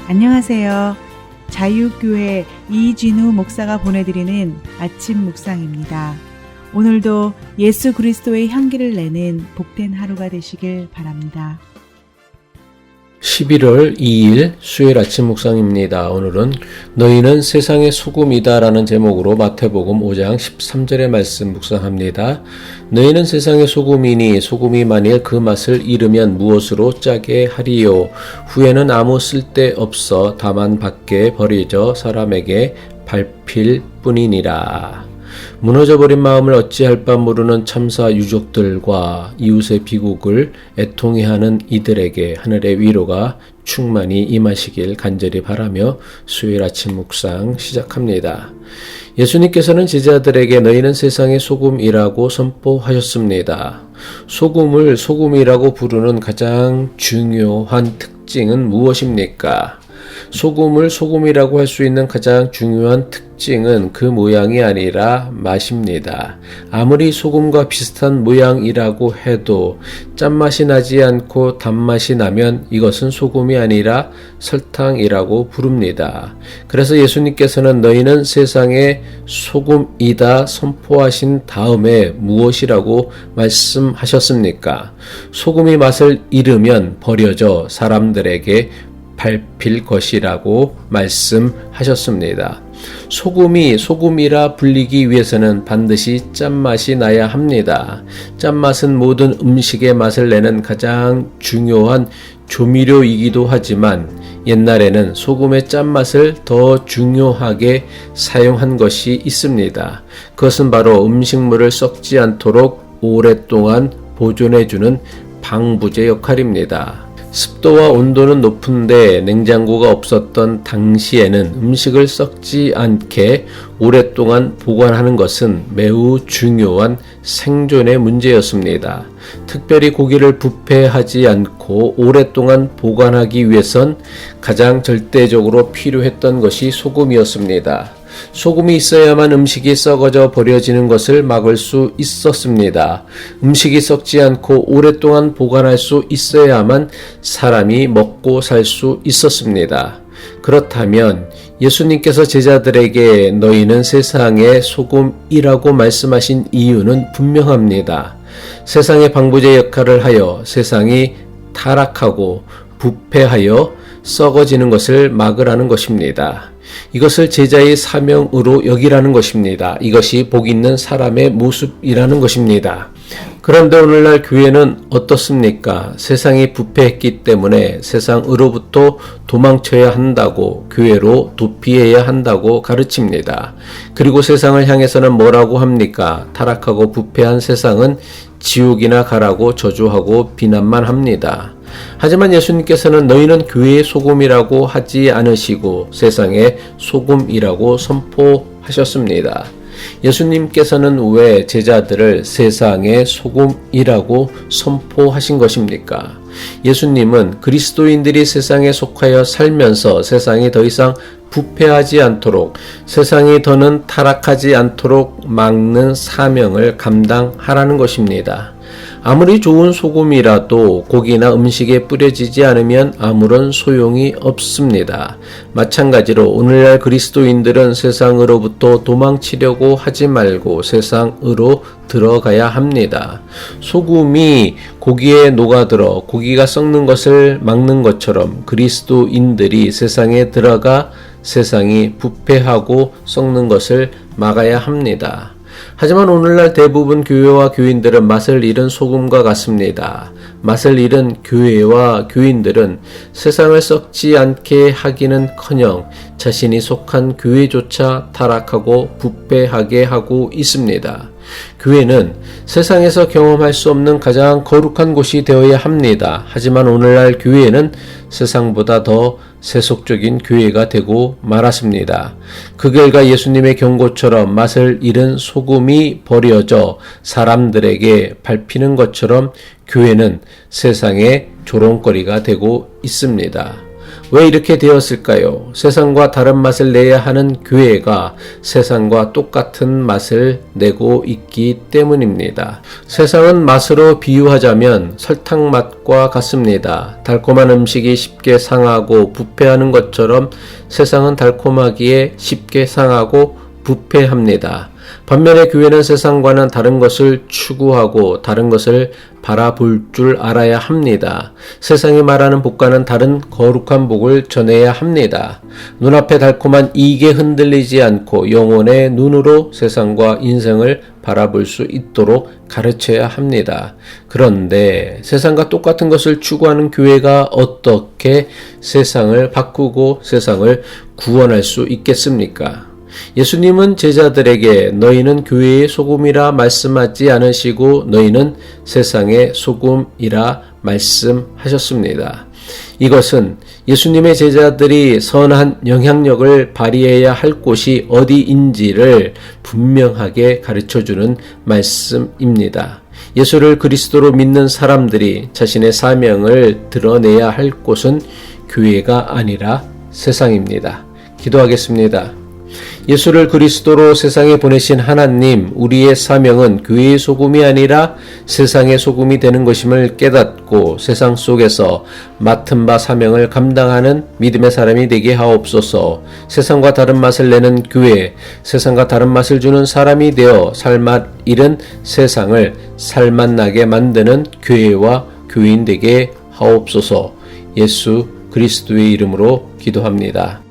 안녕하세요. 자유교회 이진우 목사가 보내드리는 아침 묵상입니다. 오늘도 예수 그리스도의 향기를 내는 복된 하루가 되시길 바랍니다. 11월 2일 수요일 아침 묵상입니다. 오늘은 너희는 세상의 소금이다 라는 제목으로 마태복음 5장 13절의 말씀 묵상합니다. 너희는 세상의 소금이니 소금이 만일 그 맛을 잃으면 무엇으로 짜게 하리요. 후에는 아무 쓸데 없어 다만 밖에 버려져 사람에게 밟힐 뿐이니라. 무너져버린 마음을 어찌할 바 모르는 참사 유족들과 이웃의 비극을 애통해하는 이들에게 하늘의 위로가 충만히 임하시길 간절히 바라며 수요일 아침 묵상 시작합니다. 예수님께서는 제자들에게 너희는 세상의 소금이라고 선포하셨습니다. 소금을 소금이라고 부르는 가장 중요한 특징은 무엇입니까? 소금을 소금이라고 할 수 있는 가장 중요한 특징은 그 모양이 아니라 맛입니다. 아무리 소금과 비슷한 모양이라고 해도 짠맛이 나지 않고 단맛이 나면 이것은 소금이 아니라 설탕이라고 부릅니다. 그래서 예수님께서는 너희는 세상의 소금이다 선포하신 다음에 무엇이라고 말씀하셨습니까? 소금이 맛을 잃으면 버려져 사람들에게 밟힐 것이라고 말씀하셨습니다. 소금이 소금이라 불리기 위해서는 반드시 짠맛이 나야 합니다. 짠맛은 모든 음식의 맛을 내는 가장 중요한 조미료이기도 하지만 옛날에는 소금의 짠맛을 더 중요하게 사용한 것이 있습니다. 그것은 바로 음식물을 썩지 않도록 오랫동안 보존해주는 방부제 역할입니다. 습도와 온도는 높은데 냉장고가 없었던 당시에는 음식을 썩지 않게 오랫동안 보관하는 것은 매우 중요한 생존의 문제였습니다. 특별히 고기를 부패하지 않고 오랫동안 보관하기 위해선 가장 절대적으로 필요했던 것이 소금이었습니다. 소금이 있어야만 음식이 썩어져 버려지는 것을 막을 수 있었습니다. 음식이 썩지 않고 오랫동안 보관할 수 있어야만 사람이 먹고 살 수 있었습니다. 그렇다면 예수님께서 제자들에게 너희는 세상의 소금이라고 말씀하신 이유는 분명합니다. 세상의 방부제 역할을 하여 세상이 타락하고 부패하여 썩어지는 것을 막으라는 것입니다. 이것을 제자의 사명으로 여기라는 것입니다. 이것이 복 있는 사람의 모습이라는 것입니다. 그런데 오늘날 교회는 어떻습니까? 세상이 부패했기 때문에 세상으로부터 도망쳐야 한다고, 교회로 도피해야 한다고 가르칩니다. 그리고 세상을 향해서는 뭐라고 합니까? 타락하고 부패한 세상은 지옥이나 가라고 저주하고 비난만 합니다. 하지만 예수님께서는 너희는 교회의 소금이라고 하지 않으시고 세상의 소금이라고 선포하셨습니다. 예수님께서는 왜 제자들을 세상의 소금이라고 선포하신 것입니까? 예수님은 그리스도인들이 세상에 속하여 살면서 세상이 더 이상 부패하지 않도록, 세상이 더는 타락하지 않도록 막는 사명을 감당하라는 것입니다. 아무리 좋은 소금이라도 고기나 음식에 뿌려지지 않으면 아무런 소용이 없습니다. 마찬가지로 오늘날 그리스도인들은 세상으로부터 도망치려고 하지 말고 세상으로 들어가야 합니다. 소금이 고기에 녹아들어 고기가 썩는 것을 막는 것처럼 그리스도인들이 세상에 들어가 세상이 부패하고 썩는 것을 막아야 합니다. 하지만 오늘날 대부분 교회와 교인들은 맛을 잃은 소금과 같습니다. 맛을 잃은 교회와 교인들은 세상을 썩지 않게 하기는커녕 자신이 속한 교회조차 타락하고 부패하게 하고 있습니다. 교회는 세상에서 경험할 수 없는 가장 거룩한 곳이 되어야 합니다. 하지만 오늘날 교회는 세상보다 더 세속적인 교회가 되고 말았습니다. 그 결과 예수님의 경고처럼 맛을 잃은 소금이 버려져 사람들에게 밟히는 것처럼 교회는 세상의 조롱거리가 되고 있습니다. 왜 이렇게 되었을까요? 세상과 다른 맛을 내야 하는 교회가 세상과 똑같은 맛을 내고 있기 때문입니다. 세상은 맛으로 비유하자면 설탕 맛과 같습니다. 달콤한 음식이 쉽게 상하고 부패하는 것처럼 세상은 달콤하기에 쉽게 상하고 부패합니다. 반면에 교회는 세상과는 다른 것을 추구하고 다른 것을 바라볼 줄 알아야 합니다. 세상이 말하는 복과는 다른 거룩한 복을 전해야 합니다. 눈앞에 달콤한 이익에 흔들리지 않고 영혼의 눈으로 세상과 인생을 바라볼 수 있도록 가르쳐야 합니다. 그런데 세상과 똑같은 것을 추구하는 교회가 어떻게 세상을 바꾸고 세상을 구원할 수 있겠습니까? 예수님은 제자들에게 너희는 교회의 소금이라 말씀하지 않으시고 너희는 세상의 소금이라 말씀하셨습니다. 이것은 예수님의 제자들이 선한 영향력을 발휘해야 할 곳이 어디인지를 분명하게 가르쳐주는 말씀입니다. 예수를 그리스도로 믿는 사람들이 자신의 사명을 드러내야 할 곳은 교회가 아니라 세상입니다. 기도하겠습니다. 예수를 그리스도로 세상에 보내신 하나님, 우리의 사명은 교회의 소금이 아니라 세상의 소금이 되는 것임을 깨닫고 세상 속에서 맡은 바 사명을 감당하는 믿음의 사람이 되게 하옵소서. 세상과 다른 맛을 내는 교회, 세상과 다른 맛을 주는 사람이 되어 살맛 잃은 세상을 살맛 나게 만드는 교회와 교인 되게 하옵소서. 예수 그리스도의 이름으로 기도합니다.